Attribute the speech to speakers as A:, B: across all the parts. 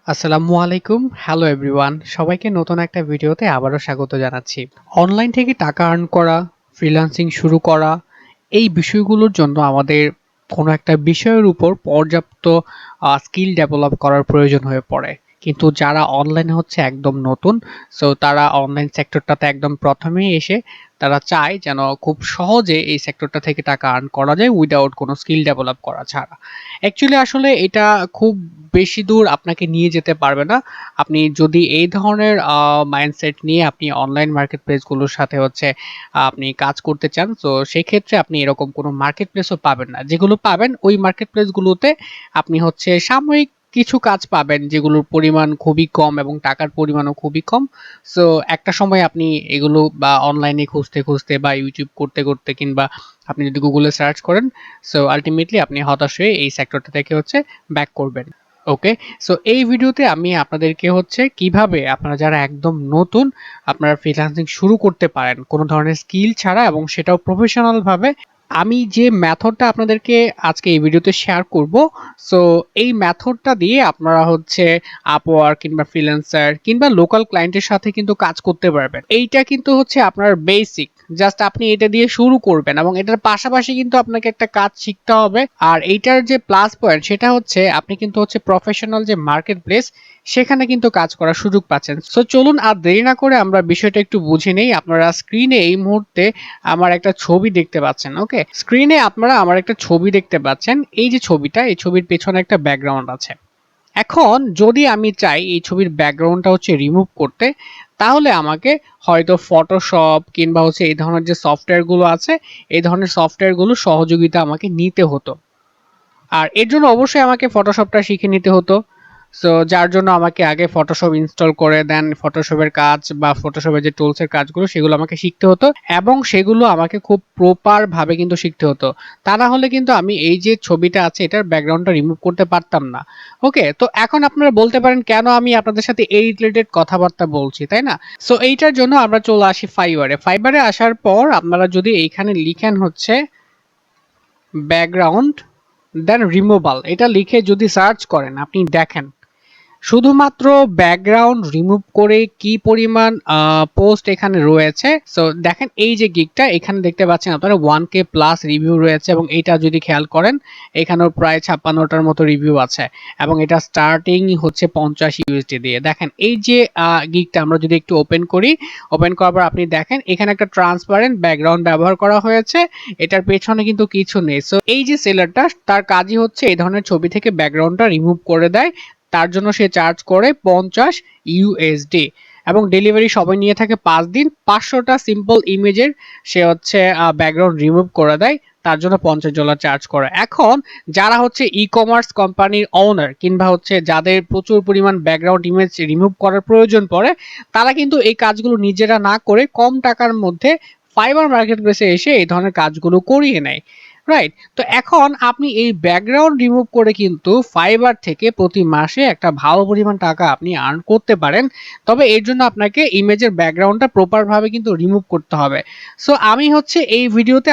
A: আসসালামু আলাইকুম। Hello everyone. সবাইকে নতুন একটা ভিডিওতে আবারও স্বাগত জানাচ্ছি। অনলাইন থেকে টাকা আর্ন করা, ফ্রিল্যান্সিং শুরু করা, এই বিষয়গুলোর জন্য আমাদের কোনো একটা বিষয়ের উপর পর্যাপ্ত স্কিল ডেভেলপ করার প্রয়োজন হয়ে পড়ে। কিন্তু যারা অনলাইনে হচ্ছে একদম নতুন, সো তারা অনলাইন সেক্টরটাতে একদম প্রথমেই এসে তারা চায় যেন খুব সহজে এই সেক্টরটা থেকে টাকা আর্ন করা যায় উইথআউট কোনো স্কিল ডেভেলপ করা ছাড়া। অ্যাকচুয়ালি আসলে এটা খুব বেশি দূর আপনাকে নিয়ে যেতে পারবে না। আপনি যদি এই ধরনের মাইন্ডসেট নিয়ে আপনি অনলাইন মার্কেট প্লেসগুলোর সাথে হচ্ছে আপনি কাজ করতে চান, তো সেক্ষেত্রে আপনি এরকম কোনো মার্কেট প্লেসও পাবেন না। যেগুলো পাবেন ওই মার্কেট প্লেসগুলোতে আপনি হচ্ছে সাময়িক কিছু কাজ পাবেন যেগুলোর পরিমাণ খুবই কম এবং টাকার পরিমাণও খুবই কম। সো একটা সময় আপনি এগুলো বা অনলাইনে খুঁজতে, খুঁজতে বা YouTube করতে, করতে কিংবা আপনি যদি Google এ সার্চ করেন, সো আল্টিমেটলি আপনি হতাশ হয়ে এই সেক্টরটা থেকে হচ্ছে ব্যাক করবেন। ওকে। সো এই ভিডিওতে আমি আপনাদেরকে হচ্ছে কিভাবে আপনারা যারা একদম নতুন আপনারা ফ্রিল্যান্সিং শুরু করতে পারেন কোনো ধরনের স্কিল ছাড়া এবং সেটাও প্রফেশনাল ভাবে। আমি যে মেথডটা আপনাদেরকে আজকে এই ভিডিওতে শেয়ার করব, সো এই মেথডটা দিয়ে আপনারা হচ্ছে আপওয়ার্ক কিংবা ফ্রিল্যান্সার কিংবা লোকাল ক্লায়েন্টের সাথে কিন্তু কাজ করতে পারবেন। এইটা কিন্তু হচ্ছে আপনার বেসিক। জাস্ট আপনি এটা দিয়ে শুরু করবেন এবং এটার পাশাপাশি কিন্তু আপনাকে একটা কাজ শিখতে হবে। আর এইটার যে প্লাস পয়েন্ট সেটা হচ্ছে আপনি কিন্তু হচ্ছে প্রফেশনাল যে মার্কেট প্লেস সেখানে কিন্তু কাজ করার সুযোগ পাচ্ছেন। সো চলুন আর দেরি না করে আমরা বিষয়টা একটু বুঝে নেই। আপনারা স্ক্রিনে এই মুহূর্তে আমার একটা ছবি দেখতে পাচ্ছেন। ওকে, স্ক্রিনে আপনারা আমার একটা ছবি দেখতে পাচ্ছেন। এই যে ছবিটা, এই ছবির পেছনে একটা ব্যাকগ্রাউন্ড আছে। এখন যদি আমি চাই এই ছবির ব্যাকগ্রাউন্ডটা হচ্ছে রিমুভ করতে, তাহলে আমাকে হয়তো ফটোশপ কিংবা হচ্ছে এই ধরনের যে সফটওয়্যারগুলো আছে, এই ধরনের সফটওয়্যারগুলোর সহযোগিতা আমাকে নিতে হতো। আর এর জন্য অবশ্যই আমাকে ফটোশপটা শিখে নিতে হতো। সো যার জন্য আমাকে আগে ফটোশপ ইনস্টল করে দেন ফটোশপের কাজ বা ফটোশপের যে টুলসের কাজগুলো সেগুলো আমাকে শিখতে হতো এবং সেগুলো আমাকে খুব প্রপার ভাবে কিন্তু শিখতে হতো। তা না হলে কিন্তু আমি এই যে ছবিটা আছে এটার ব্যাকগ্রাউন্ডটা রিমুভ করতে পারতাম না। ওকে, তো এখন আপনারা বলতে পারেন কেন আমি আপনাদের সাথে এই রিলেটেড কথাবার্তা বলছি, তাই না? সো এইটার জন্য আমরা চলে আসি ফাইবারে। ফাইবারে আসার পর আপনারা যদি এইখানে লিখেন হচ্ছে ব্যাকগ্রাউন্ড দেন রিমুভাল, এটা লিখে যদি সার্চ করেন আপনি দেখেন শুধুমাত্র ব্যাকগ্রাউন্ড রিমুভ করে কি পরিমাণ পোস্ট এখানে রয়েছে। সো দেখেন এই যে গিগটা এখানে দেখতে পাচ্ছেন আপনারা 1K প্লাস রিভিউ রয়েছে এবং এটা যদি খেয়াল করেন এখানেও প্রায় 56টার মতো রিভিউ আছে এবং এটা স্টার্টিং হচ্ছে 50 ইউএসডি দিয়ে। দেখেন এই যে গিগটা আমরা যদি একটু ওপেন করি, ওপেন করার পর আপনি দেখেন এখানে একটা ট্রান্সপারেন্ট ব্যাকগ্রাউন্ড ব্যবহার করা হয়েছে, এটার পেছনে কিন্তু কিছু নেই। সো এই যে সেলারটা তার কাজই হচ্ছে এই ধরনের ছবি থেকে ব্যাকগ্রাউন্ডটা রিমুভ করে দেয়। তার জন্য সে চার্জ করে 50 ইউএসডি এবং ডেলিভারি সময় নিয়ে থাকে 5 দিন। 500টা সিম্পল ইমেজের সে হচ্ছে ব্যাকগ্রাউন্ড রিমুভ করে দেয়, তার জন্য $50 চার্জ করে। এখন যারা হচ্ছে ই কমার্স কোম্পানির ওনার কিংবা হচ্ছে যাদের প্রচুর পরিমাণ ব্যাকগ্রাউন্ড ইমেজ রিমুভ করার প্রয়োজন পড়ে, তারা কিন্তু এই কাজগুলো নিজেরা না করে কম টাকার মধ্যে ফাইবার মার্কেট প্লেসে এসে এই ধরনের কাজগুলো করিয়ে নেয়। রাইট? তো এখন আপনি এই ব্যাকগ্রাউন্ড রিমুভ করে কিন্তু ফাইবার থেকে প্রতি মাসে একটা ভালো পরিমাণ টাকা আপনি আর্ন করতে পারেন। তবে এর জন্য আপনাকে ইমেজের ব্যাকগ্রাউন্ডটা প্রপার ভাবে কিন্তু রিমুভ করতে হবে। সো আমি হচ্ছে এই ভিডিওতে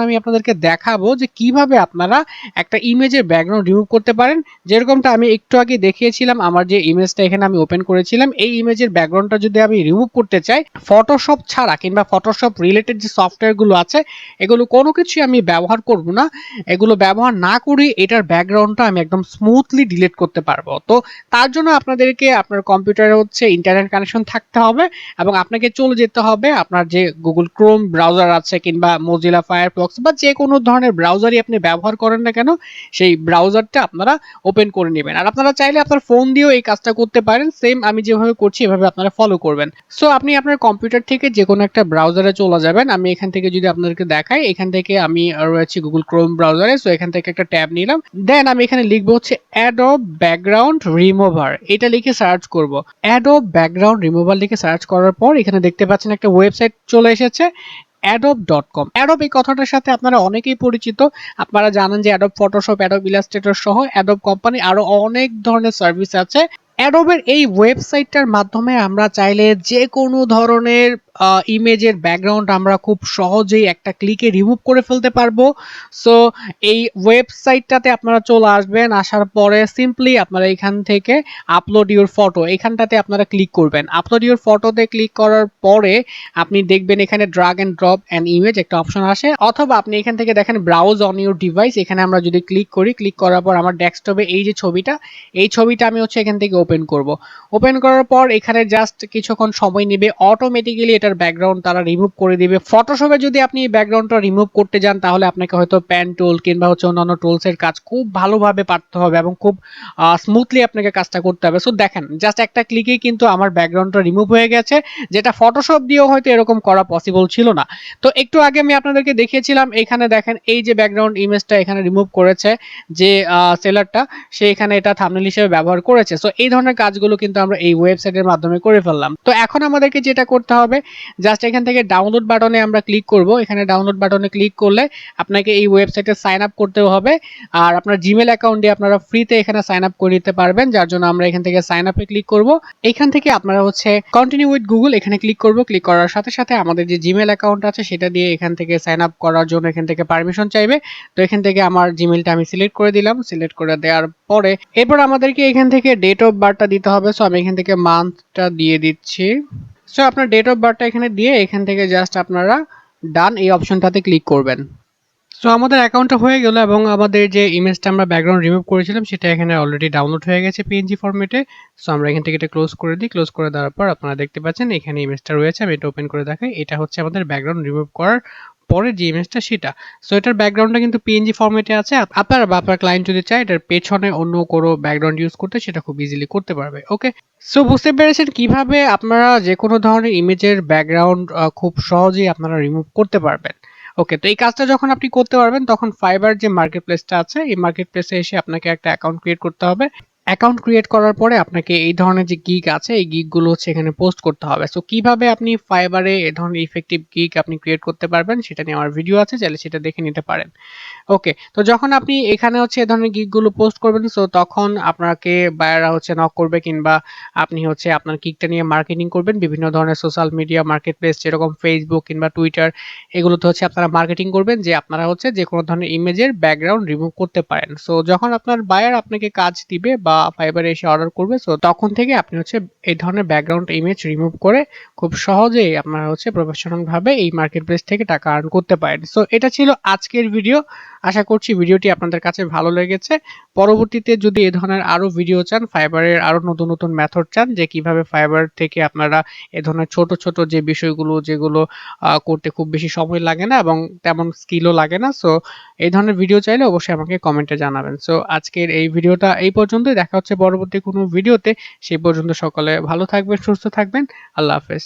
A: আমি আপনাদেরকে দেখাবো যে কিভাবে আপনারা একটা ইমেজের ব্যাকগ্রাউন্ড রিমুভ করতে পারেন। যেরকমটা আমি একটু আগে দেখিয়েছিলাম, আমার যে ইমেজটা এখানে আমি ওপেন করেছিলাম, এই ইমেজের ব্যাকগ্রাউন্ডটা যদি আমি রিমুভ করতে চাই, ফটোশপ ছাড়া কিংবা ফটোশপ রিলেটেড যে সফটওয়্যারগুলো আছে এগুলো কোনো কিছুই আমি ব্যবহার করব না। এগুলো ব্যবহার না করে এটার ব্যাকগ্রাউন্ডটা আমি একদম স্মুথলি ডিলিট করতে পারবো। তো তার জন্য আপনাদেরকে আপনার কম্পিউটারে হচ্ছে ইন্টারনেট কানেকশন থাকতে হবে এবং আপনাকে চলে যেতে হবে আপনার যে গুগল ক্রোম ব্রাউজার আছে কিংবা মজিলা ফায়ারফক্স বা যে কোনো ধরনের ব্রাউজারই আপনি ব্যবহার করেন না কেন, সেই ব্রাউজারটা আপনারা ওপেন করে নেবেন। আর আপনারা চাইলে আপনার ফোন দিয়েও এই কাজটা করতে পারেন। সেম আমি যেভাবে করছি এভাবে আপনারা ফলো করবেন। সো আপনি আপনার কম্পিউটার থেকে যে কোনো একটা ব্রাউজারে চলে যাবেন। আমি এখান থেকে যদি আপনাদেরকে দেখাই, এখান থেকে আমি রয়েছি গুগল ক্রোম ব্রাউজারে। সো এখান থেকে একটা ট্যাব নিলাম, দেন আমি এখানে লিখবো হচ্ছে অ্যাডোব ব্যাকগ্রাউন্ড রিমুভার, এটা লিখে সার্চ করব। অ্যাডোব ব্যাকগ্রাউন্ড রিমুভার লিখে সার্চ করার পর এখানে দেখতে পাচ্ছেন একটা ওয়েবসাইট চলে এসেছে adobe.com। অ্যাডোব এই কথাটার সাথে আপনারা অনেকেই পরিচিত। আপনারা জানেন যে অ্যাডোব ফটোশপ, অ্যাডোব ইলাস্ট্রেটর সহ অ্যাডোব কোম্পানি আরো অনেক ধরনের সার্ভিস আছে। অ্যাডোবের এই ওয়েবসাইটটার মাধ্যমে আমরা চাইলে যে কোনো ধরনের ইমেজের ব্যাকগ্রাউন্ড আমরা খুব সহজেই একটা ক্লিকে রিমুভ করে ফেলতে পারবো। সো এই ওয়েবসাইটটাতে আপনারা চলে আসবেন, আসার পরে সিম্পলি আপনারা এখান থেকে আপলোড ইউর ফটো এখানটাতে আপনারা ক্লিক করবেন। আপলোড ইউর ফটোতে ক্লিক করার পরে আপনি দেখবেন এখানে drug and drop and image একটা অপশন আসে, অথবা আপনি এখান থেকে দেখেন ব্রাউজ অন ইউর ডিভাইস, এখানে আমরা যদি ক্লিক করি, ক্লিক করার পর আমার ডেস্কটপে এই যে ছবিটা, এই ছবিটা আমি হচ্ছে এখান থেকে ওপেন করব। ওপেন করার পর এখানে জাস্ট কিছুক্ষণ সময় নেবে, অটোমেটিক্যালি এটার ব্যাকগ্রাউন্ড তারা রিমুভ করে দিবে। ফটোশপে যদি আপনি ব্যাকগ্রাউন্ডটা রিমুভ করতে যান তাহলে আপনাকে হয়তো প্যান টুল কিংবা হচ্ছে অন্যান্য টুলসের কাজ খুব ভালোভাবে পারতে হবে এবং খুব স্মুথলি আপনাকে কাজটা করতে হবে। সো দেখেন জাস্ট একটা ক্লিকেই কিন্তু আমার ব্যাকগ্রাউন্ডটা রিমুভ হয়ে গেছে, যেটা ফটোশপ দিয়েও হয়তো এরকম করা পসিবল ছিল না। তো একটু আগে আমি আপনাদেরকে দেখিয়েছিলাম, এখানে দেখেন এই যে ব্যাকগ্রাউন্ড ইমেজটা এখানে রিমুভ করেছে যে সেলারটা, সে এখানে এটা থাম্বনেল হিসেবে ব্যবহার করেছে। সো এই ধরনের কাজগুলো কিন্তু আমরা এই ওয়েবসাইটের মাধ্যমে করে ফেললাম। তো এখন আমাদেরকে যেটা করতে হবে, জাস্ট এখান থেকে ডাউনলোড বাটনে আমরা ক্লিক করব। এখানে ডাউনলোড বাটনে ক্লিক করলে আপনাকে এই ওয়েবসাইটে সাইন আপ করতে হবে, আর আপনার জিমেল অ্যাকাউন্ট দিয়ে আপনারা ফ্রিতে এখানে সাইন আপ করে নিতে পারবেন, যার জন্য আমরা এখান থেকে সাইন আপে ক্লিক করব। এখান থেকে আপনারা হচ্ছে কন্টিনিউ উইথ গুগল এখানে ক্লিক করব। ক্লিক করার সাথে সাথে আমাদের যে জিমেল অ্যাকাউন্ট আছে সেটা দিয়ে এখান থেকে সাইন আপ করার জন্য এখান থেকে পারমিশন চাইবে। তো এখান থেকে আমার জিমেলটা আমি সিলেক্ট করে দিলাম। সিলেক্ট করে দেওয়ার পরে এরপর আমাদেরকে এখান থেকে ডেট অফ বার্থটা দিতে হবে। সো আমি এখান থেকে মান্থটা দিয়ে দিচ্ছি। সো আপনার ডেট অফ বার্থটা এখানে দিয়ে এখান থেকে জাস্ট আপনারা ডান এই অপশনটাতে ক্লিক করবেন। সো আমাদের অ্যাকাউন্টটা হয়ে গেল এবং আমাদের যে ইমেজটা আমরা ব্যাকগ্রাউন্ড রিমুভ করেছিলাম সেটা এখানে অলরেডি ডাউনলোড হয়ে গেছে পিএনজি ফরম্যাটে। সো আমরা এখান থেকে এটা ক্লোজ করে দিই। ক্লোজ করে দেওয়ার পর আপনারা দেখতে পাচ্ছেন এখানে ইমেজটা রয়েছে। আমি এটা ওপেন করে দেখাই। এটা হচ্ছে আমাদের ব্যাকগ্রাউন্ড রিমুভ করার পরে যে ইমেজটা সেটা। সো এটার ব্যাকগ্রাউন্ডটা কিন্তু পিএনজি ফরম্যাটে আছে। আপনারা বা আপনার ক্লায়েন্ট যদি চায় এটার পেছনে অন্য কোনো ব্যাকগ্রাউন্ড ইউজ করতে, সেটা খুব ইজিলি করতে পারবে। ওকে, সো বুঝতে পেরেছেন কিভাবে আপনারা যে কোনো ধরনের ইমেজের ব্যাকগ্রাউন্ড খুব সহজেই আপনারা রিমুভ করতে পারবেন। ওকে, তো এই কাজটা যখন আপনি করতে পারবেন তখন ফাইবার যে মার্কেট প্লেসটা আছে এই মার্কেট প্লেসে এসে আপনাকে একটা অ্যাকাউন্ট ক্রিয়েট করতে হবে। অ্যাকাউন্ট ক্রিয়েট করার পরে আপনাকে এই ধরনের যে গিগ আছে এই গিগগুলো হচ্ছে এখানে পোস্ট করতে হবে। সো কিভাবে আপনি ফাইবারে এই ধরনের ইফেক্টিভ গিগ আপনি ক্রিয়েট করতে পারবেন সেটা নিয়ে আমার ভিডিও আছে, চাইলে সেটা দেখে নিতে পারেন। ওকে, তো যখন আপনি এখানে হচ্ছে এই ধরনের গিগগুলো পোস্ট করবেন, সো তখন আপনাকে বায়াররা হচ্ছে নক করবে, কিংবা আপনি হচ্ছে আপনার গিগটা নিয়ে মার্কেটিং করবেন বিভিন্ন ধরনের সোশ্যাল মিডিয়া মার্কেট প্লেস যেরকম ফেসবুক কিংবা টুইটার, এগুলোতে হচ্ছে আপনারা মার্কেটিং করবেন যে আপনারা হচ্ছে যে কোনো ধরনের ইমেজের ব্যাকগ্রাউন্ড রিমুভ করতে পারেন। সো যখন আপনার বায়ার আপনাকে কাজ দিবে বা ফাইবারে এসে অর্ডার করবে, সো তখন থেকে আপনি হচ্ছে এই ধরনের ব্যাকগ্রাউন্ড ইমেজ রিমুভ করে খুব সহজেই আপনারা হচ্ছে প্রফেশনাল ভাবে এই মার্কেট প্লেস থেকে টাকা আর্ন করতে পারেন। সো এটা ছিল আজকের ভিডিও। আশা করছি ভিডিওটি আপনাদের কাছে ভালো লেগেছে। পরবর্তীতে যদি এই ধরনের আরো ভিডিও চান, ফাইবারের আরো নতুন নতুন মেথড চান যে কিভাবে ফাইবার থেকে আপনারা এ ধরনের ছোট ছোট যে বিষয়গুলো যেগুলো করতে খুব বেশি সময় লাগে না এবং তেমন স্কিলও লাগে না, সো এই ধরনের ভিডিও চাইলে অবশ্যই আমাকে কমেন্টে জানাবেন। সো আজকের এই ভিডিওটা এই পর্যন্তই। দেখা হচ্ছে পরবর্তী কোনো ভিডিওতে। সেই পর্যন্ত সকলে ভালো থাকবেন, সুস্থ থাকবেন। আল্লাহ হাফেজ।